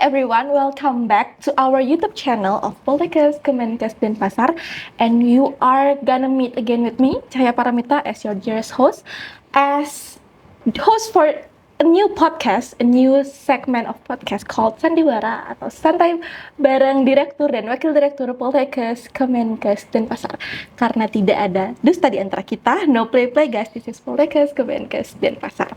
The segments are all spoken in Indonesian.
everyone, welcome back to our YouTube channel of Poltekkes Kemenkes Denpasar, and you are gonna meet again with me, Cahaya Paramita, as your dearest host, as host for a new podcast, a new segment of podcast called Sandiwara atau Santai bareng Direktur dan Wakil Direktur Poltekkes Kemenkes Denpasar. Karena tidak ada dusta di antara kita, no play guys, this is Poltekkes Kemenkes Denpasar.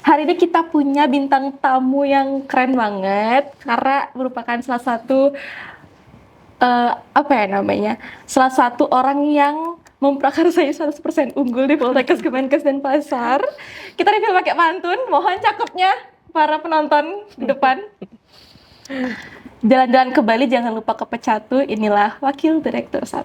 Hari ini kita punya bintang tamu yang keren banget karena merupakan salah satu salah satu orang yang memprakarsai 100% unggul di Poltekkes Kemenkes Denpasar. Kita review pakai pantun, mohon cakepnya para penonton di depan. Jalan-jalan ke Bali jangan lupa ke Pecatu, inilah Wakil Direktur 1.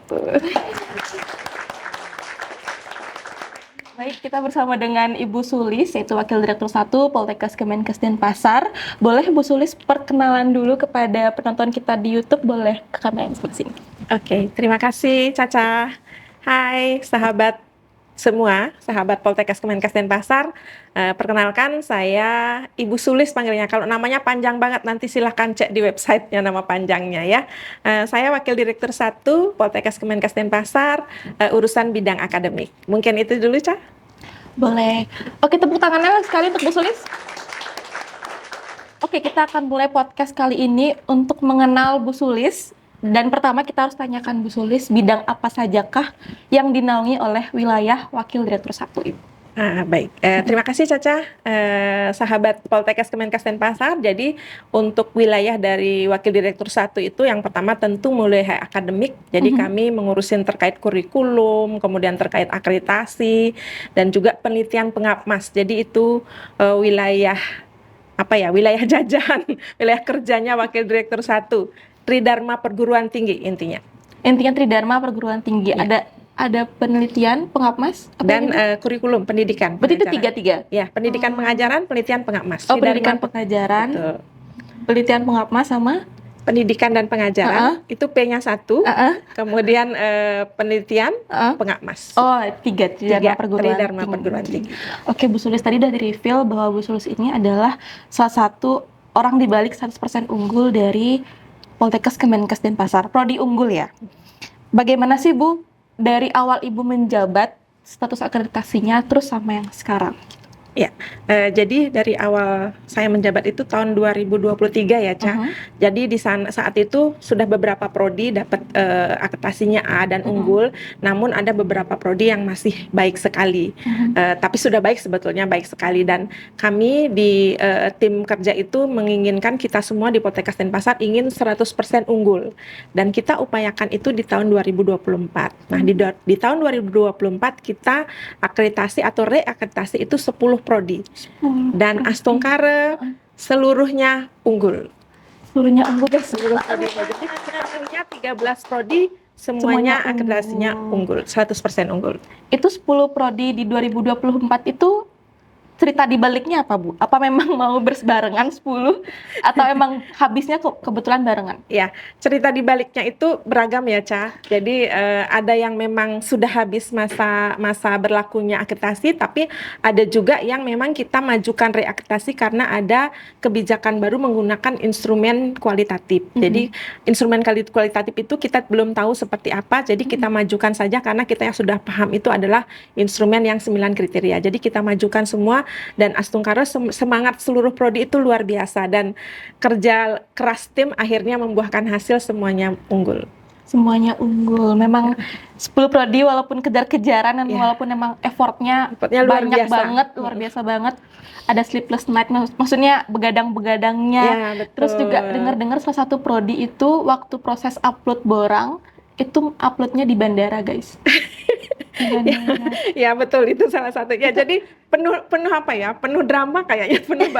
Baik, kita bersama dengan Ibu Sulis, yaitu Wakil Direktur 1 Poltekkes Kemenkes Denpasar. Boleh Bu Sulis perkenalan dulu kepada penonton kita di YouTube, boleh ke kamera yang sebelah sini. Oke, terima kasih Caca. Hai sahabat semua, sahabat Poltekkes Kemenkes Denpasar. Perkenalkan, saya Ibu Sulis panggilnya. Kalau namanya panjang banget, nanti silahkan cek di websitenya nama panjangnya ya. Saya Wakil Direktur 1 Poltekkes Kemenkes Denpasar, urusan bidang akademik. Mungkin itu dulu, Ca? Boleh. Oke, tepuk tangannya sekali untuk Bu Sulis. Oke, kita akan mulai podcast kali ini untuk mengenal Bu Sulis. Dan pertama kita harus tanyakan Bu Sulis, bidang apa sajakah yang dinaungi oleh wilayah Wakil Direktur 1 Ibu? Baik, terima kasih Caca, sahabat Poltekkes Kemenkes Denpasar. Jadi untuk wilayah dari Wakil Direktur 1 itu yang pertama tentu mulai akademik. Jadi kami mengurusin terkait kurikulum, kemudian terkait akreditasi, dan juga penelitian pengapmas. Jadi itu wilayah jajan, wilayah kerjanya Wakil Direktur 1. Tridharma Perguruan Tinggi intinya. Intinya Tridharma Perguruan Tinggi. Ya. Ada penelitian, pengapmas, dan kurikulum pendidikan. Berarti itu tiga-tiga? Ya, pendidikan pengajaran, penelitian pengapmas. Pendidikan pengajaran, betul. Penelitian pengapmas sama? Pendidikan dan pengajaran, itu P-nya 1, kemudian penelitian pengapmas. Oh, tiga Tridharma Perguruan Tinggi. Oke, Bu Sulis tadi udah di-reveal bahwa Bu Sulis ini adalah salah satu orang di balik 100% unggul dari Poltekkes Kemenkes Denpasar, prodi unggul ya. Bagaimana sih Bu, dari awal Ibu menjabat, status akreditasinya, terus sama yang sekarang? Ya, jadi dari awal saya menjabat itu tahun 2023 ya, Ca. Jadi di saat itu sudah beberapa prodi dapat akreditasinya A dan unggul, namun ada beberapa prodi yang masih baik sekali. Tapi sudah baik sebetulnya, baik sekali. Dan kami di tim kerja itu menginginkan kita semua di Poltekkes Denpasar ingin 100% unggul. Dan kita upayakan itu di tahun 2024. Nah, di tahun 2024 kita akreditasi atau reakreditasi itu 10 prodi dan Astungkare seluruhnya unggul. Seluruhnya unggul guys. Jadi sebenarnya 13 prodi semuanya akreditasinya unggul, 100% unggul. Itu 10 prodi di 2024 itu cerita di baliknya apa Bu? Apa memang mau bersebarengan 10 atau emang habisnya kebetulan barengan? Ya, cerita di baliknya itu beragam ya, Ca. Jadi ada yang memang sudah habis masa berlakunya akreditasi, tapi ada juga yang memang kita majukan reakreditasi karena ada kebijakan baru menggunakan instrumen kualitatif. Jadi instrumen kualitatif itu kita belum tahu seperti apa, jadi kita majukan saja karena kita yang sudah paham itu adalah instrumen yang 9 kriteria. Jadi kita majukan semua. Dan Astungkare semangat seluruh prodi itu luar biasa dan kerja keras tim akhirnya membuahkan hasil semuanya unggul. Semuanya unggul. Memang 10 prodi walaupun kejar-kejaran dan walaupun memang effortnya banyak banget, luar biasa banget. Ada sleepless night, maksudnya begadang-begadangnya. Ya, terus juga dengar-dengar salah satu prodi itu waktu proses upload borang itu uploadnya di bandara guys. Ya betul, itu salah satunya. Jadi penuh drama kayaknya, penuh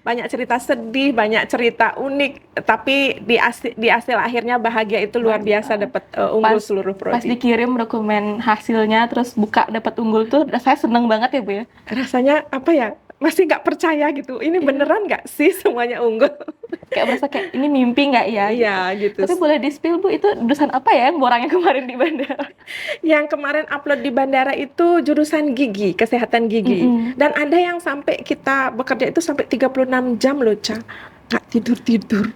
banyak cerita sedih, banyak cerita unik, tapi di hasil akhirnya bahagia itu luar biasa, dapat unggul seluruh prodi. Pas dikirim dokumen hasilnya terus buka dapat unggul tuh saya seneng banget ya Bu ya. Rasanya apa ya, masih nggak percaya gitu, ini beneran nggak sih semuanya unggul? Kayak berasa kayak ini mimpi nggak ya? Iya gitu. Tapi boleh di-spill Bu, itu jurusan apa ya yang borangnya kemarin di bandara? Yang kemarin upload di bandara itu jurusan gigi, kesehatan gigi. Dan ada yang sampai kita bekerja itu sampai 36 jam loh, Ca. Nggak tidur-tidur.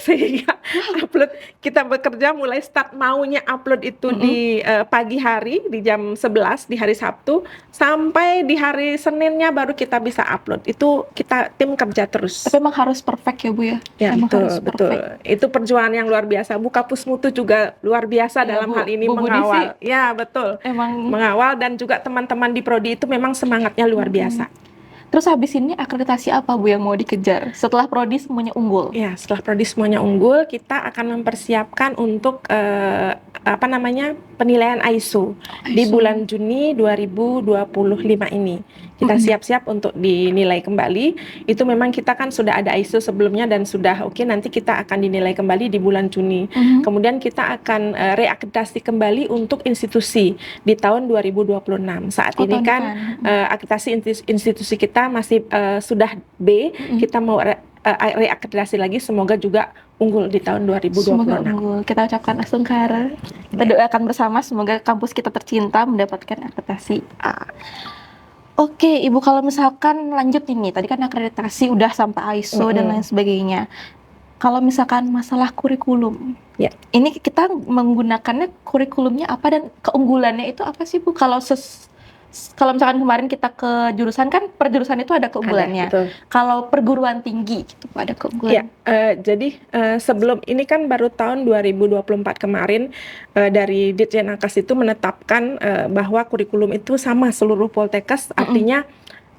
Sehingga upload, kita bekerja mulai start maunya upload itu di pagi hari, di jam 11 di hari Sabtu, sampai di hari Seninnya baru kita bisa upload. Itu kita tim kerja terus. Tapi emang harus perfect ya Bu ya? Ya, emang betul, harus betul. perfect. Itu perjuangan yang luar biasa. Bu Kapus Mutu juga luar biasa Ya, dalam Bu. hal ini Bu Budi mengawal. sih Ya, betul. emang Mengawal, dan juga teman-teman di prodi itu memang semangatnya luar biasa. Terus habis ini akreditasi apa Bu yang mau dikejar? Setelah prodi semuanya unggul? Ya, setelah prodi semuanya unggul, kita akan mempersiapkan untuk penilaian ISO di bulan Juni 2025 ini. Kita siap-siap untuk dinilai kembali. Itu memang kita kan sudah ada ISO sebelumnya dan sudah oke, nanti kita akan dinilai kembali di bulan Juni. Kemudian kita akan reakreditasi kembali untuk institusi di tahun 2026. Saat ini kan akreditasi institusi kita masih sudah B, kita mau reakreditasi lagi, semoga juga unggul di tahun 2026. Semoga unggul. Kita ucapkan asungkara. Kita doakan bersama semoga kampus kita tercinta mendapatkan akreditasi A. Oke, Ibu, kalau misalkan lanjut ini, tadi kan akreditasi udah sampai ISO dan lain sebagainya. Kalau misalkan masalah kurikulum, ya, ini kita menggunakannya kurikulumnya apa dan keunggulannya itu apa sih Bu? Kalau misalkan kemarin kita ke jurusan, kan per jurusan itu ada keunggulannya. Kalau perguruan tinggi gitu ada keunggulan. Ya, jadi sebelum ini kan baru tahun 2024 kemarin dari Ditjen Nakas itu menetapkan bahwa kurikulum itu sama seluruh Poltekkes, artinya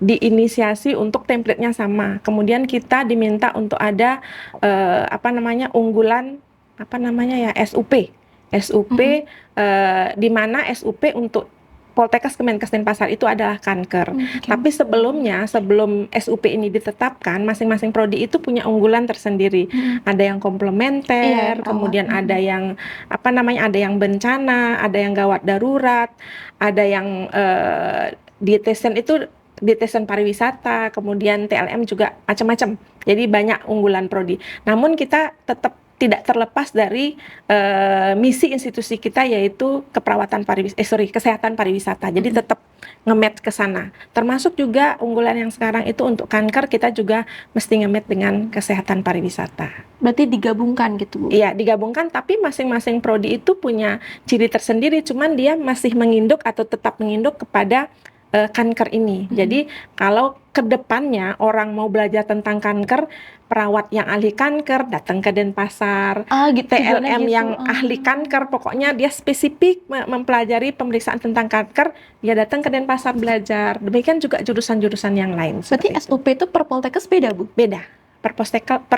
diinisiasi untuk template-nya sama. Kemudian kita diminta untuk ada unggulan SUP. Di mana SUP untuk Poltekkes Kemenkes Denpasar itu adalah kanker. Tapi sebelum SUP ini ditetapkan, masing-masing prodi itu punya unggulan tersendiri. Ada yang komplementer, kemudian ada yang ada yang bencana, ada yang gawat darurat, ada yang dietesen pariwisata, kemudian TLM juga macam-macam. Jadi banyak unggulan prodi. Namun kita tetap tidak terlepas dari misi institusi kita, yaitu kesehatan pariwisata. Jadi tetap nge-match ke sana. Termasuk juga unggulan yang sekarang itu untuk kanker, kita juga mesti nge-match dengan kesehatan pariwisata. Berarti digabungkan gitu Bu? Iya, digabungkan, tapi masing-masing prodi itu punya ciri tersendiri, cuman dia masih menginduk atau tetap menginduk kepada kanker ini. Jadi kalau kedepannya orang mau belajar tentang kanker, perawat yang ahli kanker datang ke Denpasar, gitu, TLM yang ahli kanker, pokoknya dia spesifik mempelajari pemeriksaan tentang kanker, dia datang ke Denpasar belajar. Demikian juga jurusan-jurusan yang lain. Berarti SUP itu per Poltekkes beda Bu? Beda. Per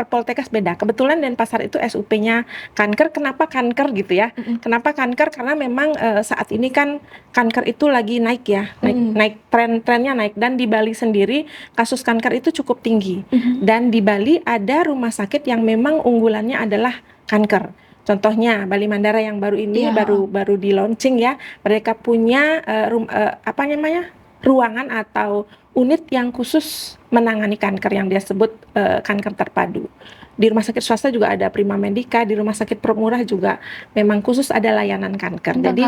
Poltekkes beda. Kebetulan Denpasar itu SUP-nya kanker. Kenapa kanker gitu ya? Kenapa kanker? Karena memang saat ini kan kanker itu lagi naik ya, naik trennya naik. Dan di Bali sendiri kasus kanker itu cukup tinggi. Dan di Bali ada rumah sakit yang memang unggulannya adalah kanker. Contohnya Bali Mandara yang baru ini baru di launching ya. Mereka punya ruangan atau unit yang khusus menangani kanker yang dia sebut kanker terpadu. Di rumah sakit swasta juga ada Prima Medica, di rumah sakit Promurah juga memang khusus ada layanan kanker. Jadi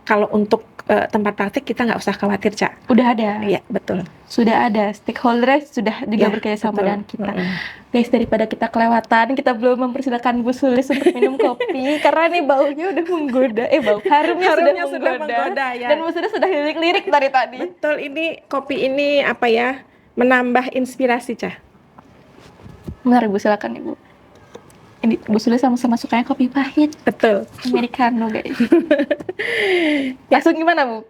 kalau untuk tempat praktik kita nggak usah khawatir, Cak. Udah ada? Iya, betul. Sudah ada, stakeholder sudah juga bekerja sama dengan kita. Guys, daripada kita kelewatan, kita belum mempersilakan Bu Sulis untuk minum kopi karena nih baunya udah menggoda, harumnya sudah menggoda ya. Dan Bu Sulis sudah lirik-lirik dari tadi. Betul, ini kopi ini menambah inspirasi, Cah. Benar, Bu, silakan Ibu. Ini Bu Sulis sama-sama sukanya kopi pahit. Betul. Americano, guys. Langsung gimana, Bu?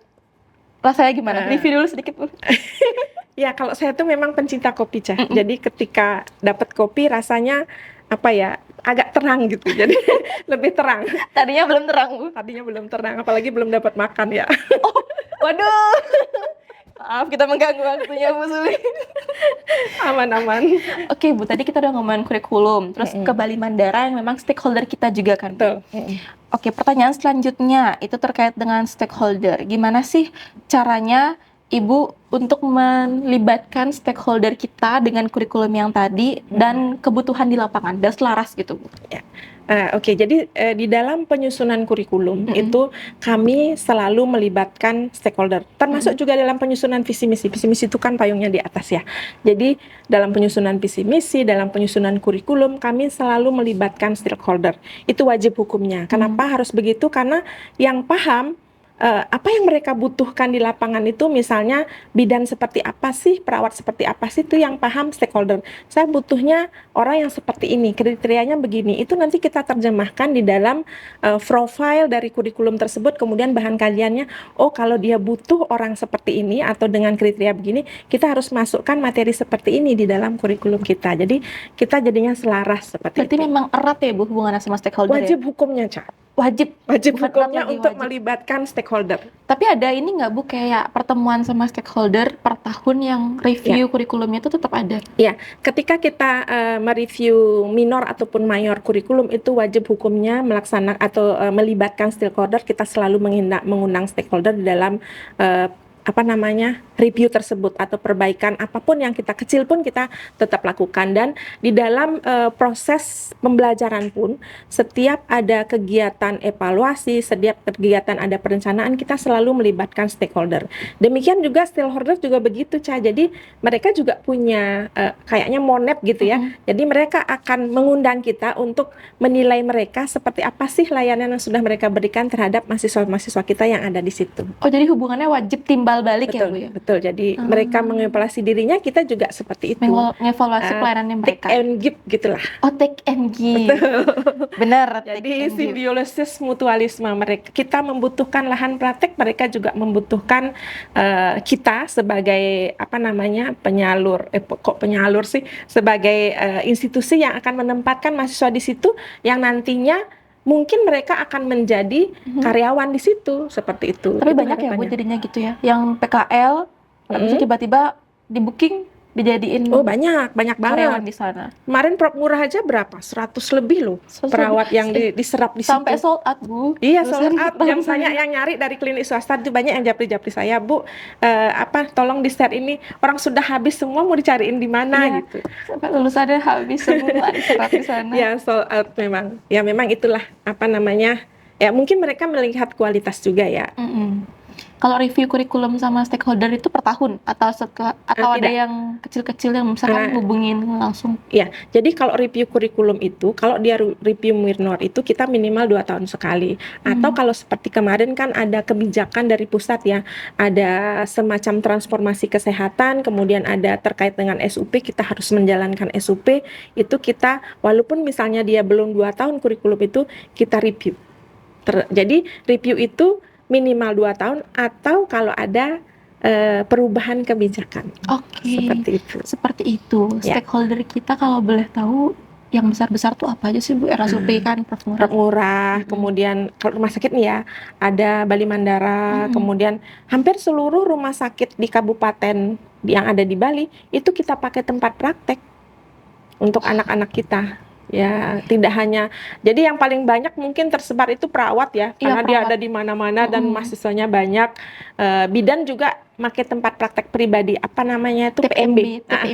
Rasanya gimana? Review dulu sedikit, Bu. Ya, kalau saya tuh memang pencinta kopi, Cah. Jadi ketika dapat kopi rasanya agak terang gitu. Jadi lebih terang. Tadinya belum terang, Bu. Tadinya belum terang, apalagi belum dapat makan ya. Waduh. Maaf, kita mengganggu waktunya Bu Sulis. Aman-aman. Oke Bu, tadi kita udah ngomongin kurikulum, terus ke Bali Mandara yang memang stakeholder kita juga kan. Betul. Oke, pertanyaan selanjutnya itu terkait dengan stakeholder. Gimana sih caranya Ibu untuk melibatkan stakeholder kita dengan kurikulum yang tadi dan kebutuhan di lapangan dan selaras gitu, Bu? Oke, jadi di dalam penyusunan kurikulum itu kami selalu melibatkan stakeholder, termasuk juga dalam penyusunan visi misi. Visi misi itu kan payungnya di atas ya. Jadi dalam penyusunan visi misi, dalam penyusunan kurikulum kami selalu melibatkan stakeholder. Itu wajib hukumnya. Kenapa harus begitu? Karena yang paham apa yang mereka butuhkan di lapangan itu, misalnya bidan seperti apa sih, perawat seperti apa sih, itu yang paham stakeholder. Saya butuhnya orang yang seperti ini, kriterianya begini. Itu nanti kita terjemahkan di dalam profile dari kurikulum tersebut, kemudian bahan kajiannya, oh kalau dia butuh orang seperti ini atau dengan kriteria begini, kita harus masukkan materi seperti ini di dalam kurikulum kita. Jadi kita jadinya selaras seperti Berarti itu. memang erat ya, Bu, hubungannya sama stakeholder ya? Wajib hukumnya, Cak. Wajib Wajib bukan hukumnya erat lagi, untuk wajib. melibatkan stakeholder. Tapi ada ini nggak, Bu, kayak pertemuan sama stakeholder per tahun yang review kurikulumnya itu tetap ada? Ya, ketika kita mereview minor ataupun mayor kurikulum, itu wajib hukumnya melaksanakan atau melibatkan stakeholder. Kita selalu mengundang stakeholder di dalam review tersebut atau perbaikan apapun yang kita kecil pun kita tetap lakukan. Dan di dalam proses pembelajaran pun setiap ada kegiatan evaluasi, setiap kegiatan ada perencanaan, kita selalu melibatkan stakeholder. Demikian juga stakeholder juga begitu, Ca. Jadi mereka juga punya kayaknya monep gitu ya. Jadi mereka akan mengundang kita untuk menilai mereka seperti apa sih layanan yang sudah mereka berikan terhadap mahasiswa-mahasiswa kita yang ada di situ. Oh, jadi hubungannya wajib timbal balik ya, Bu ya? Betul. Jadi mereka mengevaluasi dirinya, kita juga seperti itu. Mengevaluasi pelayanannya mereka. Take and give gitulah. Oh, take and give. Benar. Jadi simbiosis mutualisme, kita membutuhkan lahan praktek, mereka juga membutuhkan kita sebagai penyalur. Kok penyalur sih? Sebagai institusi yang akan menempatkan mahasiswa di situ yang nantinya mungkin mereka akan menjadi karyawan di situ, seperti itu. Tapi Itu banyak ya, Bu, harapannya. jadinya gitu ya. Yang PKL, habis itu tiba-tiba di booking, dijadiin Oh banyak banget. karyawan di sana. Kemarin prop murah aja berapa? 100 lebih loh 100 perawat yang diserap di Sampai situ. sold out, Bu. Iya, Dosen sold out. Yang saya. banyak yang nyari dari klinik swasta itu, banyak yang japri-japri saya, Bu, tolong di-share ini, orang sudah habis semua, mau dicariin di mana Iya. gitu. Sampai lulusannya habis semua diserap di sana. Ya, sold out memang. Ya memang itulah ya mungkin mereka melihat kualitas juga ya. Kalau review kurikulum sama stakeholder itu per tahun atau ada Tidak. yang kecil-kecil yang misalkan hubungin langsung? Ya, jadi kalau review kurikulum itu, kalau dia review minor itu kita minimal 2 tahun sekali. Atau kalau seperti kemarin kan ada kebijakan dari pusat ya, ada semacam transformasi kesehatan, kemudian ada terkait dengan SUP, kita harus menjalankan SUP, itu kita walaupun misalnya dia belum 2 tahun kurikulum itu, kita review. Jadi review itu minimal 2 tahun atau kalau ada perubahan kebijakan. Oke. Seperti itu. Ya. Stakeholder kita kalau boleh tahu yang besar-besar tuh apa aja sih, Bu? RSUP kan, Prof Murah. Kemudian kalau rumah sakit nih ya, ada Bali Mandara, kemudian hampir seluruh rumah sakit di kabupaten yang ada di Bali itu kita pakai tempat praktek untuk anak-anak kita. Ya, tidak hanya. Jadi yang paling banyak mungkin tersebar itu perawat ya, karena dia ada di mana-mana dan mahasiswanya banyak. Bidan juga pakai tempat praktek pribadi, PMB.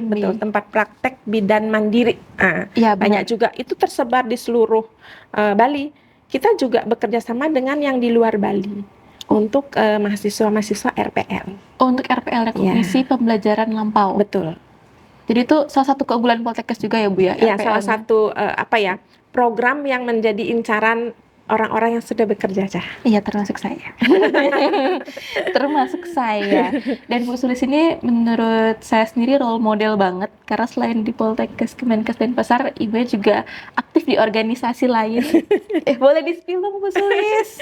Betul, tempat praktek bidan mandiri. Ya, banyak juga. Itu tersebar di seluruh Bali. Kita juga bekerja sama dengan yang di luar Bali untuk mahasiswa-mahasiswa RPL. Oh, untuk RPL, rekognisi pembelajaran lampau. Betul. Jadi itu salah satu keunggulan Poltekkes juga ya, Bu ya? Iya, salah satu program yang menjadi incaran orang-orang yang sudah bekerja, Cah. Iya, termasuk saya. Termasuk saya. Dan Bu Sulis ini menurut saya sendiri role model banget, karena selain di Poltekkes Kemenkes Denpasar, Ibu juga aktif di organisasi lain. Boleh di-spill dong, Bu Sulis?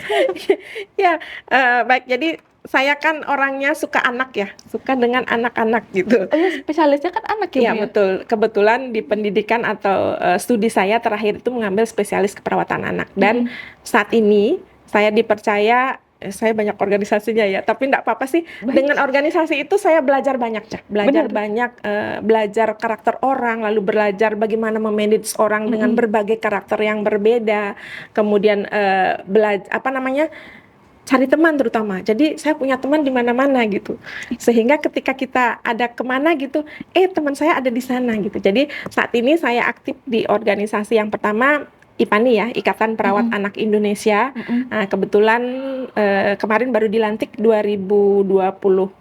Ya, baik. Jadi saya kan orangnya suka anak ya, suka dengan anak-anak gitu. Oh ya, spesialisnya kan anak ya, Bu? Iya, betul. Kebetulan di pendidikan atau studi saya terakhir itu mengambil spesialis keperawatan anak. Dan saat ini saya dipercaya, saya banyak organisasinya ya, tapi enggak apa-apa sih. Dengan organisasi itu saya belajar banyak, Cak. Belajar karakter orang, lalu belajar bagaimana memanage orang dengan berbagai karakter yang berbeda. Kemudian cari teman terutama. Jadi saya punya teman di mana-mana gitu. Sehingga ketika kita ada kemana gitu, teman saya ada di sana gitu. Jadi saat ini saya aktif di organisasi yang pertama IPANI ya, Ikatan Perawat Anak Indonesia. Nah, kebetulan kemarin baru dilantik 2025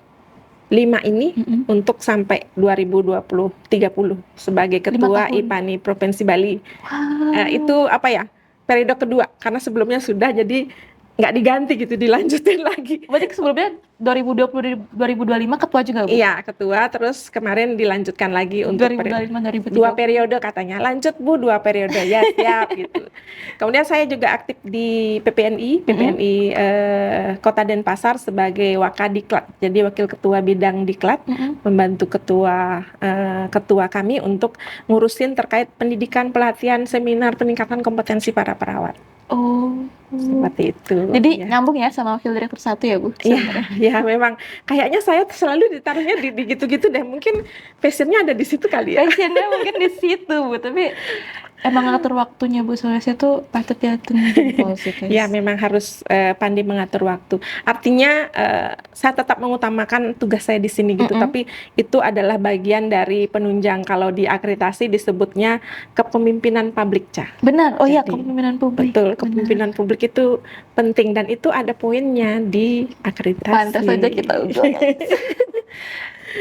ini untuk sampai 2030 sebagai ketua 5 tahun. IPANI Provinsi Bali. Wow. Itu apa ya? Periode kedua karena sebelumnya sudah, jadi nggak diganti gitu, dilanjutin lagi. Berarti sebelumnya 2020-2025 ketua juga, Bu? Iya, ketua, terus kemarin dilanjutkan lagi untuk 2025-2030. 2 periode katanya. Lanjut Bu, 2 periode. Ya, siap gitu. Kemudian saya juga aktif di PPNI Kota Denpasar sebagai Wakadiklat. Jadi wakil ketua bidang diklat, membantu ketua kami untuk ngurusin terkait pendidikan, pelatihan, seminar, peningkatan kompetensi para perawat. Oh, seperti itu. Jadi nyambung ya sama wakil direktur 1 ya, Bu? Iya, memang kayaknya saya selalu ditaruhnya di gitu-gitu deh. Mungkin passionnya ada di situ kali ya. Passionnya mungkin di situ, Bu. Tapi emang ngatur waktunya Bu Sulastya tuh patut diacungi jempol sih, guys. Ya, memang harus pandai mengatur waktu. Artinya saya tetap mengutamakan tugas saya di sini gitu. Tapi itu adalah bagian dari penunjang. Kalau di akreditasi disebutnya kepemimpinan publik, Ca. Benar. Oh iya, kepemimpinan publik. Betul, kepemimpinan publik itu penting dan itu ada poinnya di akreditasi. Pantas saja kita unggul.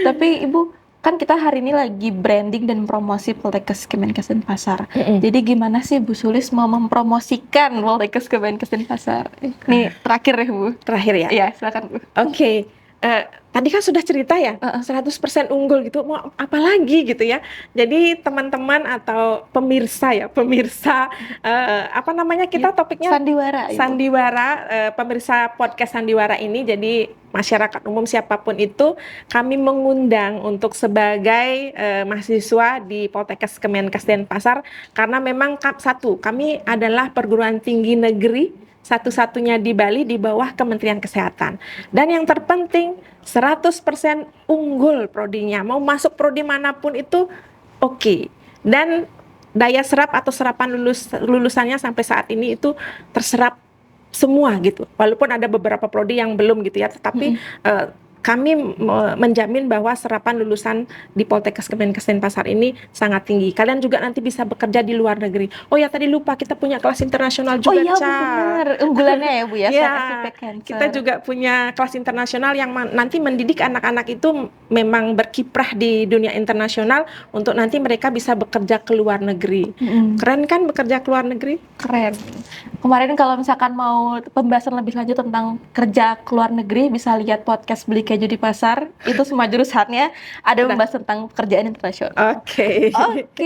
Tapi Ibu, kan kita hari ini lagi branding dan promosi Poltekkes Kemenkes Denpasar. Jadi gimana sih Bu Sulis mau mempromosikan Poltekkes Kemenkes Denpasar? Nih terakhir ya, Bu. Terakhir ya? Iya, silakan, Bu. Oke. Tadi kan sudah cerita ya, 100% unggul gitu, mau apa lagi gitu ya. Jadi teman-teman atau pemirsa apa namanya kita topiknya? Sandiwara, pemirsa podcast Sandiwara ini, jadi masyarakat umum siapapun itu, kami mengundang untuk sebagai mahasiswa di Poltekkes Kemenkes Denpasar, karena memang kami adalah perguruan tinggi negeri satu-satunya di Bali di bawah Kementerian Kesehatan. Dan yang terpenting 100% unggul prodinya. Mau masuk prodi manapun itu oke. Dan daya serap atau serapan lulusannya sampai saat ini itu terserap semua gitu. Walaupun ada beberapa prodi yang belum gitu ya, tetapi kami menjamin bahwa serapan lulusan di Poltekkes Kemenkes Denpasar ini sangat tinggi. Kalian juga nanti bisa bekerja di luar negeri. Oh ya, tadi lupa, kita punya kelas internasional juga, Ca. Oh iya, benar. Unggulannya ya, Bu ya, kita juga punya kelas internasional yang nanti mendidik anak-anak itu memang berkiprah di dunia internasional untuk nanti mereka bisa bekerja ke luar negeri. Keren kan bekerja ke luar negeri? Keren. Kemarin kalau misalkan mau pembahasan lebih lanjut tentang kerja ke luar negeri, bisa lihat podcast Beli Keju di Pasar. Itu semua jurusannya ada membahas tentang pekerjaan internasional. Oke,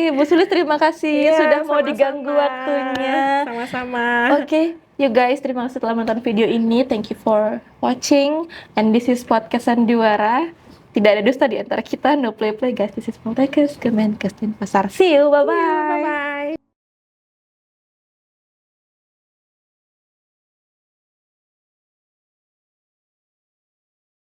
Bu Sulis, terima kasih sudah mau diganggu waktunya. Sama-sama. Oke, you guys, terima kasih telah menonton video ini. Thank you for watching. And this is podcast Sandiwara. Tidak ada dusta di antara kita. No play guys. This is Poltekkes Kemenkes Denpasar. See you, bye-bye.